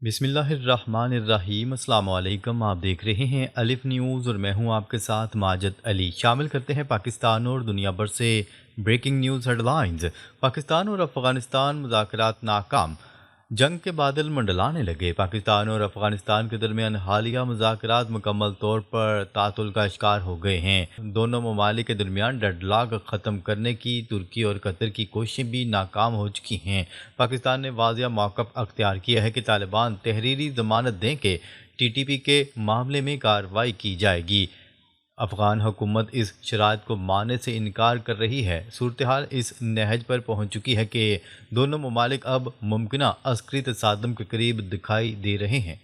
بسم اللہ الرحمن الرحیم، السلام علیکم۔ آپ دیکھ رہے ہیں الف نیوز اور میں ہوں آپ کے ساتھ ماجد علی۔ شامل کرتے ہیں پاکستان اور دنیا بھر سے breaking news headlines. Pakistan اور افغانستان مذاکرات ناکام، جنگ کے بادل منڈلانے لگے۔ پاکستان اور افغانستان کے درمیان حالیہ مذاکرات مکمل طور پر تعطل کا شکار ہو گئے ہیں۔ دونوں ممالک کے درمیان ڈیڈ لاک ختم کرنے کی ترکی اور قطر کی کوششیں بھی ناکام ہو چکی ہیں۔ پاکستان نے واضح موقف اختیار کیا ہے کہ طالبان تحریری ضمانت دیں کہ ٹی ٹی پی کے معاملے میں کارروائی کی جائے گی۔ افغان حکومت اس شرائط کو ماننے سے انکار کر رہی ہے۔ صورتحال اس نہج پر پہنچ چکی ہے کہ دونوں ممالک اب ممکنہ عسکری تصادم کے قریب دکھائی دے رہے ہیں۔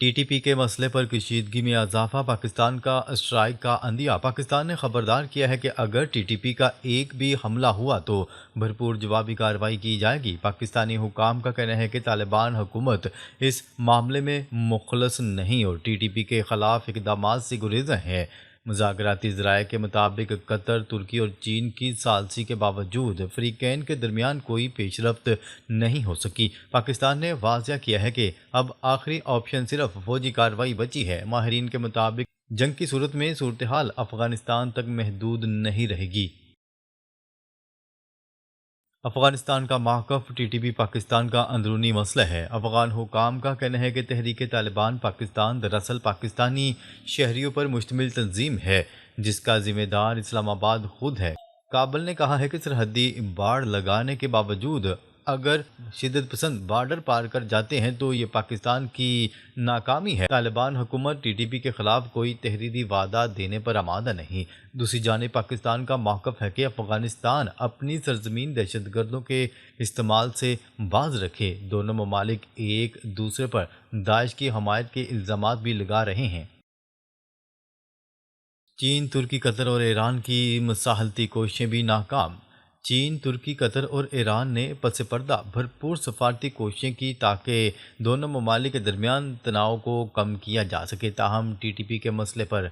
ٹی ٹی پی کے مسئلے پر کشیدگی میں اضافہ، پاکستان کا اسٹرائیک کا عندیہ۔ پاکستان نے خبردار کیا ہے کہ اگر ٹی ٹی پی کا ایک بھی حملہ ہوا تو بھرپور جوابی کارروائی کی جائے گی۔ پاکستانی حکام کا کہنا ہے کہ طالبان حکومت اس معاملے میں مخلص نہیں اور ٹی ٹی پی کے خلاف اقدامات سے گریزاں ہے۔ مذاکراتی ذرائع کے مطابق قطر، ترکی اور چین کی ثالثی کے باوجود فریقین کے درمیان کوئی پیش رفت نہیں ہو سکی۔ پاکستان نے واضح کیا ہے کہ اب آخری آپشن صرف فوجی کارروائی بچی ہے۔ ماہرین کے مطابق جنگ کی صورت میں صورتحال افغانستان تک محدود نہیں رہے گی۔ افغانستان کا موقف، ٹی ٹی پی پاکستان کا اندرونی مسئلہ ہے۔ افغان حکام کا کہنا ہے کہ تحریک طالبان پاکستان دراصل پاکستانی شہریوں پر مشتمل تنظیم ہے جس کا ذمہ دار اسلام آباد خود ہے۔ کابل نے کہا ہے کہ سرحدی باڑ لگانے کے باوجود اگر شدت پسند بارڈر پار کر جاتے ہیں تو یہ پاکستان کی ناکامی ہے۔ طالبان حکومت ٹی ٹی پی کے خلاف کوئی تحریری وعدہ دینے پر آمادہ نہیں۔ دوسری جانب پاکستان کا موقف ہے کہ افغانستان اپنی سرزمین دہشت گردوں کے استعمال سے باز رکھے۔ دونوں ممالک ایک دوسرے پر داعش کی حمایت کے الزامات بھی لگا رہے ہیں۔ چین، ترکی، قطر اور ایران کی مصالحتی کوششیں بھی ناکام۔ چین، ترکی، قطر اور ایران نے پس پردہ بھرپور سفارتی کوششیں کی تاکہ دونوں ممالک کے درمیان تناؤ کو کم کیا جا سکے، تاہم ٹی ٹی پی کے مسئلے پر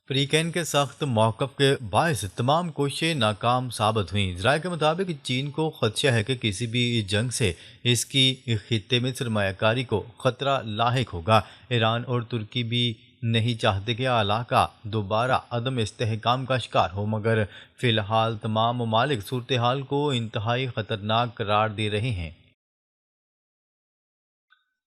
فریقین کے سخت موقف کے باعث تمام کوششیں ناکام ثابت ہوئیں۔ ذرائع کے مطابق چین کو خدشہ ہے کہ کسی بھی جنگ سے اس کی خطے میں سرمایہ کاری کو خطرہ لاحق ہوگا۔ ایران اور ترکی بھی نہیں چاہتے کہ علاقہ دوبارہ عدم استحکام کا شکار ہو، مگر فی الحال تمام ممالک صورتحال کو انتہائی خطرناک قرار دے رہے ہیں۔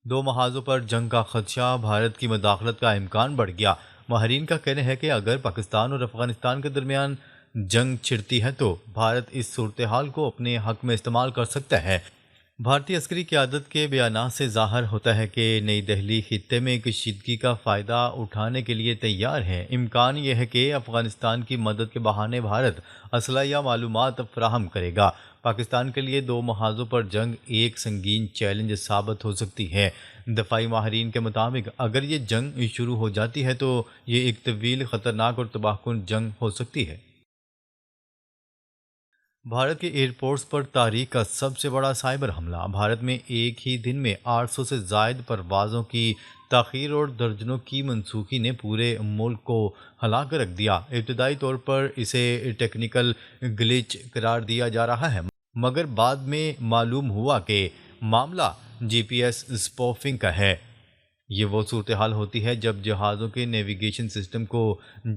دو محاذوں پر جنگ کا خدشہ، بھارت کی مداخلت کا امکان بڑھ گیا۔ ماہرین کا کہنا ہے کہ اگر پاکستان اور افغانستان کے درمیان جنگ چھڑتی ہے تو بھارت اس صورتحال کو اپنے حق میں استعمال کر سکتا ہے۔ بھارتی عسکری قیادت کے بیانات سے ظاہر ہوتا ہے کہ نئی دہلی خطے میں کشیدگی کا فائدہ اٹھانے کے لیے تیار ہے۔ امکان یہ ہے کہ افغانستان کی مدد کے بہانے بھارت اسلحہ یا معلومات فراہم کرے گا۔ پاکستان کے لیے دو محاذوں پر جنگ ایک سنگین چیلنج ثابت ہو سکتی ہے۔ دفاعی ماہرین کے مطابق اگر یہ جنگ شروع ہو جاتی ہے تو یہ ایک طویل، خطرناک اور تباہ کن جنگ ہو سکتی ہے۔ بھارت کے ایئرپورٹس پر تاریخ کا سب سے بڑا سائبر حملہ، بھارت میں ایک ہی دن میں 800 سے زائد پروازوں کی تاخیر اور درجنوں کی منسوخی نے پورے ملک کو ہلا کر رکھ دیا۔ ابتدائی طور پر اسے ٹیکنیکل گلیچ قرار دیا جا رہا ہے، مگر بعد میں معلوم ہوا کہ معاملہ جی پی ایس اسپوفنگ کا ہے۔ یہ وہ صورتحال ہوتی ہے جب جہازوں کے نیویگیشن سسٹم کو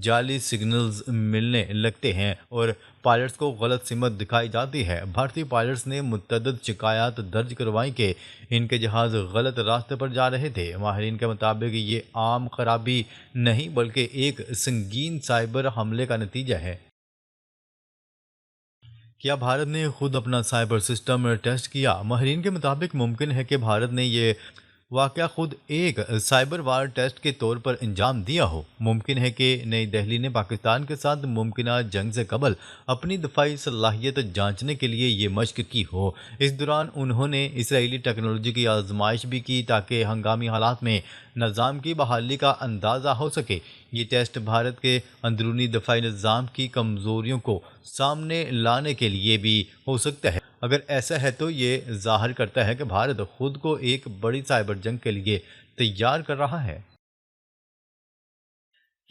جعلی سگنلز ملنے لگتے ہیں اور پائلٹس کو غلط سمت دکھائی جاتی ہے۔ بھارتی پائلٹس نے متعدد شکایات درج کروائیں کہ ان کے جہاز غلط راستے پر جا رہے تھے۔ ماہرین کے مطابق یہ عام خرابی نہیں بلکہ ایک سنگین سائبر حملے کا نتیجہ ہے۔ کیا بھارت نے خود اپنا سائبر سسٹم ٹیسٹ کیا؟ ماہرین کے مطابق ممکن ہے کہ بھارت نے یہ واقعہ خود ایک سائبر وار ٹیسٹ کے طور پر انجام دیا ہو۔ ممکن ہے کہ نئی دہلی نے پاکستان کے ساتھ ممکنہ جنگ سے قبل اپنی دفاعی صلاحیت جانچنے کے لیے یہ مشق کی ہو۔ اس دوران انہوں نے اسرائیلی ٹیکنالوجی کی آزمائش بھی کی تاکہ ہنگامی حالات میں نظام کی بحالی کا اندازہ ہو سکے۔ یہ ٹیسٹ بھارت کے اندرونی دفاعی نظام کی کمزوریوں کو سامنے لانے کے لیے بھی ہو سکتا ہے۔ اگر ایسا ہے تو یہ ظاہر کرتا ہے کہ بھارت خود کو ایک بڑی سائبر جنگ کے لیے تیار کر رہا ہے۔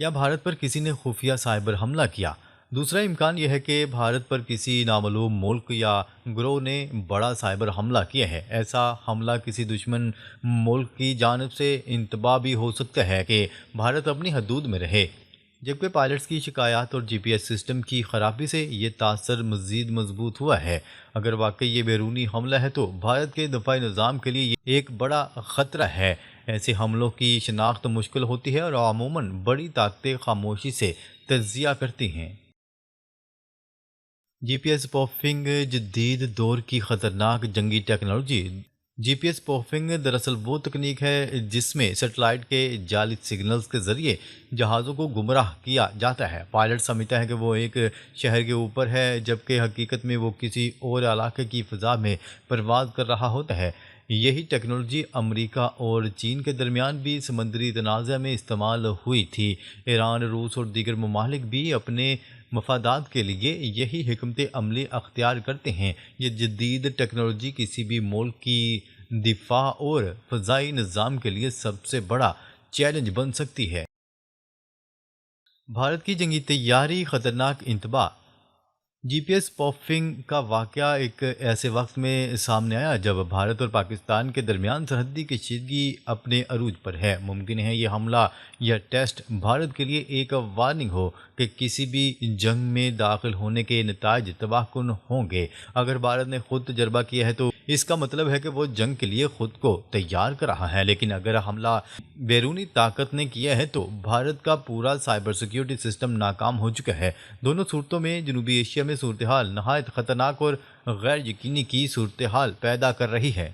کیا بھارت پر کسی نے خفیہ سائبر حملہ کیا؟ دوسرا امکان یہ ہے کہ بھارت پر کسی نامعلوم ملک یا گروہ نے بڑا سائبر حملہ کیا ہے۔ ایسا حملہ کسی دشمن ملک کی جانب سے انتباہ بھی ہو سکتا ہے کہ بھارت اپنی حدود میں رہے، جبکہ پائلٹس کی شکایات اور جی پی ایس سسٹم کی خرابی سے یہ تاثر مزید مضبوط ہوا ہے۔ اگر واقعی یہ بیرونی حملہ ہے تو بھارت کے دفاعی نظام کے لیے یہ ایک بڑا خطرہ ہے۔ ایسے حملوں کی شناخت مشکل ہوتی ہے اور عموماً بڑی طاقتیں خاموشی سے تجزیہ کرتی ہیں۔ جی پی ایس اسپوفنگ جدید دور کی خطرناک جنگی ٹیکنالوجی۔ جی پی ایس اسپوفنگ دراصل وہ تکنیک ہے جس میں سیٹلائٹ کے جعلی سگنلز کے ذریعے جہازوں کو گمراہ کیا جاتا ہے۔ پائلٹ سمجھتا ہے کہ وہ ایک شہر کے اوپر ہے، جبکہ حقیقت میں وہ کسی اور علاقے کی فضا میں پرواز کر رہا ہوتا ہے۔ یہی ٹیکنالوجی امریکہ اور چین کے درمیان بھی سمندری تنازع میں استعمال ہوئی تھی۔ ایران، روس اور دیگر ممالک بھی اپنے مفادات کے لیے یہی حکمت عملی اختیار کرتے ہیں۔ یہ جدید ٹیکنالوجی کسی بھی ملک کی دفاع اور فضائی نظام کے لیے سب سے بڑا چیلنج بن سکتی ہے۔ بھارت کی جنگی تیاری خطرناک انتباہ۔ جی پی ایس اسپوفنگ کا واقعہ ایک ایسے وقت میں سامنے آیا جب بھارت اور پاکستان کے درمیان سرحدی کشیدگی اپنے عروج پر ہے۔ ممکن ہے یہ حملہ یا ٹیسٹ بھارت کے لیے ایک وارننگ ہو کہ کسی بھی جنگ میں داخل ہونے کے نتائج تباہ کن ہوں گے۔ اگر بھارت نے خود تجربہ کیا ہے تو اس کا مطلب ہے کہ وہ جنگ کے لیے خود کو تیار کر رہا ہے، لیکن اگر حملہ بیرونی طاقت نے کیا ہے تو بھارت کا پورا سائبر سیکیورٹی سسٹم ناکام ہو چکا ہے۔ دونوں صورتوں میں جنوبی ایشیا میں صورتحال نہایت خطرناک اور غیر یقینی کی صورتحال پیدا کر رہی ہے۔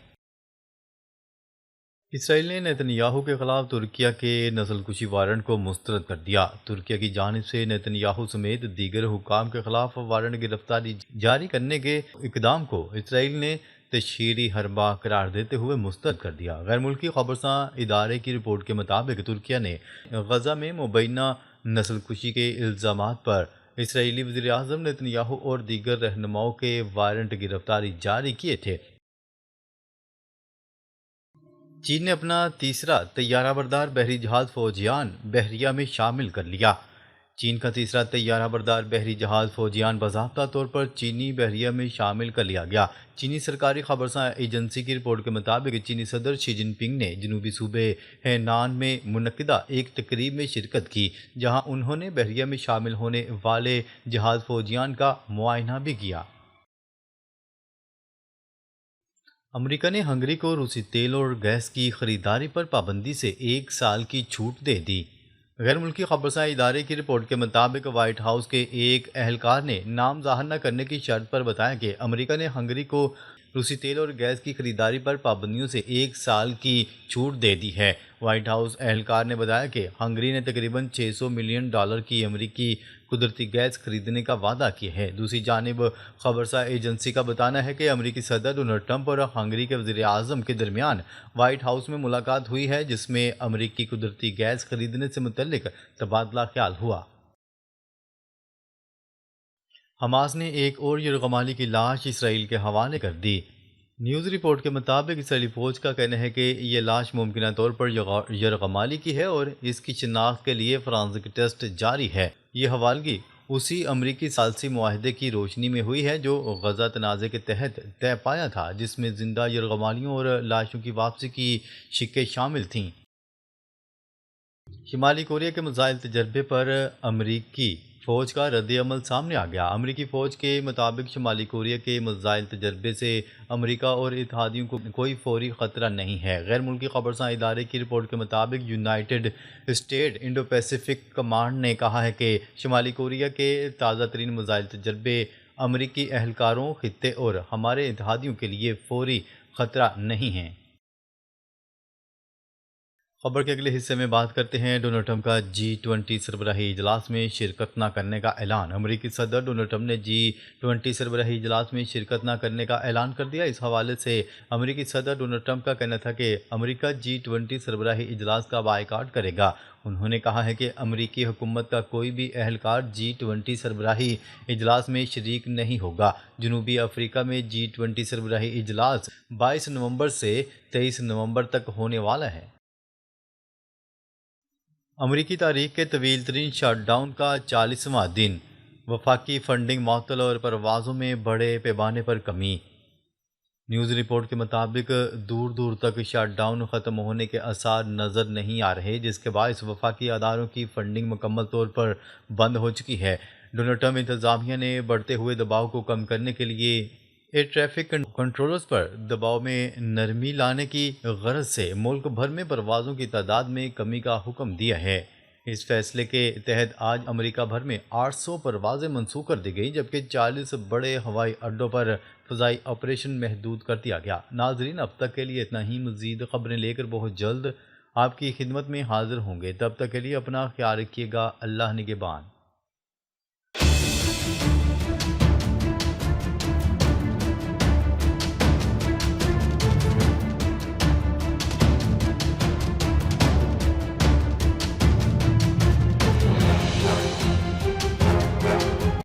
اسرائیل نے نیتن یاہو کے خلاف ترکیہ کے نسل کشی وارنٹ کو مسترد کر دیا۔ ترکیہ کی جانب سے نیتن یاہو سمیت دیگر حکام کے خلاف وارنٹ گرفتاری جاری کرنے کے اقدام کو اسرائیل نے تشہیری حربہ قرار دیتے ہوئے مسترد کر دیا۔ غیر ملکی خبرساں ادارے کی رپورٹ کے مطابق ترکیہ نے غزہ میں مبینہ نسل کشی کے الزامات پر اسرائیلی وزیر اعظم نیتن یاہو اور دیگر رہنماؤں کے وارنٹ گرفتاری جاری کیے تھے۔ چین نے اپنا تیسرا طیارہ بردار بحری جہاز فوجیان بحریہ میں شامل کر لیا۔ چین کا تیسرا طیارہ بردار بحری جہاز فوجیان باضابطہ طور پر چینی بحریہ میں شامل کر لیا گیا۔ چینی سرکاری خبرساں ایجنسی کی رپورٹ کے مطابق چینی صدر شی جن پنگ نے جنوبی صوبے ہینان میں منعقدہ ایک تقریب میں شرکت کی، جہاں انہوں نے بحریہ میں شامل ہونے والے جہاز فوجیان کا معائنہ بھی کیا۔ امریکہ نے ہنگری کو روسی تیل اور گیس کی خریداری پر پابندی سے 1 سال کی چھوٹ دے دی۔ غیر ملکی خبرساں ادارے کی رپورٹ کے مطابق وائٹ ہاؤس کے ایک اہلکار نے نام ظاہر نہ کرنے کی شرط پر بتایا کہ امریکہ نے ہنگری کو روسی تیل اور گیس کی خریداری پر پابندیوں سے 1 سال کی چھوٹ دے دی ہے۔ وائٹ ہاؤس اہلکار نے بتایا کہ ہنگری نے تقریباً $600 ملین کی امریکی قدرتی گیس خریدنے کا وعدہ کیا ہے۔ دوسری جانب خبرساں ایجنسی کا بتانا ہے کہ امریکی صدر ڈونلڈ ٹرمپ اور ہنگری کے وزیر اعظم کے درمیان وائٹ ہاؤس میں ملاقات ہوئی ہے، جس میں امریکی قدرتی گیس خریدنے سے متعلق تبادلہ خیال ہوا۔ حماس نے ایک اور یرغمالی کی لاش اسرائیل کے حوالے کر دی۔ نیوز رپورٹ کے مطابق اسرائیلی فوج کا کہنا ہے کہ یہ لاش ممکنہ طور پر یرغمالی کی ہے اور اس کی شناخت کے لیے فرانزک ٹیسٹ جاری ہے۔ یہ حوالگی اسی امریکی ثالثی معاہدے کی روشنی میں ہوئی ہے جو غزہ تنازع کے تحت طے پایا تھا، جس میں زندہ یرغمالیوں اور لاشوں کی واپسی کی شقیں شامل تھیں۔ شمالی کوریا کے میزائل تجربے پر امریکی فوج کا رد عمل سامنے آ گیا۔ امریکی فوج کے مطابق شمالی کوریا کے میزائل تجربے سے امریکہ اور اتحادیوں کو کوئی فوری خطرہ نہیں ہے۔ غیر ملکی خبرساں ادارے کی رپورٹ کے مطابق united state indo pacific command نے کہا ہے کہ شمالی کوریا کے تازہ ترین میزائل تجربے امریکی اہلکاروں، خطے اور ہمارے اتحادیوں کے لیے فوری خطرہ نہیں ہیں۔ خبر کے اگلے حصے میں بات کرتے ہیں ڈونلڈ ٹرمپ کا G20 سربراہی اجلاس میں شرکت نہ کرنے کا اعلان۔ امریکی صدر ڈونلڈ ٹرمپ نے G20 سربراہی اجلاس میں شرکت نہ کرنے کا اعلان کر دیا۔ اس حوالے سے امریکی صدر ڈونلڈ ٹرمپ کا کہنا تھا کہ امریکہ G20 سربراہی اجلاس کا بائیکاٹ کرے گا۔ انہوں نے کہا ہے کہ امریکی حکومت کا کوئی بھی اہلکار G20 سربراہی اجلاس میں شریک نہیں ہوگا۔ جنوبی افریقہ میں G20 سربراہی اجلاس 22 نومبر سے 23 نومبر تک ہونے والا ہے۔ امریکی تاریخ کے طویل ترین شٹ ڈاؤن کا 40واں دن۔ وفاقی فنڈنگ معطل اور پروازوں میں بڑے پیمانے پر کمی۔ نیوز رپورٹ کے مطابق دور دور تک شٹ ڈاؤن ختم ہونے کے آثار نظر نہیں آ رہے، جس کے باعث وفاقی اداروں کی فنڈنگ مکمل طور پر بند ہو چکی ہے۔ ڈونلڈ ٹرمپ انتظامیہ نے بڑھتے ہوئے دباؤ کو کم کرنے کے لیے ایئر ٹریفک کنٹرولرز پر دباؤ میں نرمی لانے کی غرض سے ملک بھر میں پروازوں کی تعداد میں کمی کا حکم دیا ہے۔ اس فیصلے کے تحت آج امریکہ بھر میں 800 پروازیں منسوخ کر دی گئیں، جبکہ 40 بڑے ہوائی اڈوں پر فضائی آپریشن محدود کر دیا گیا۔ ناظرین، اب تک کے لیے اتنا ہی۔ مزید خبریں لے کر بہت جلد آپ کی خدمت میں حاضر ہوں گے۔ تب تک کے لیے اپنا خیال رکھیے گا۔ اللہ نگہبان۔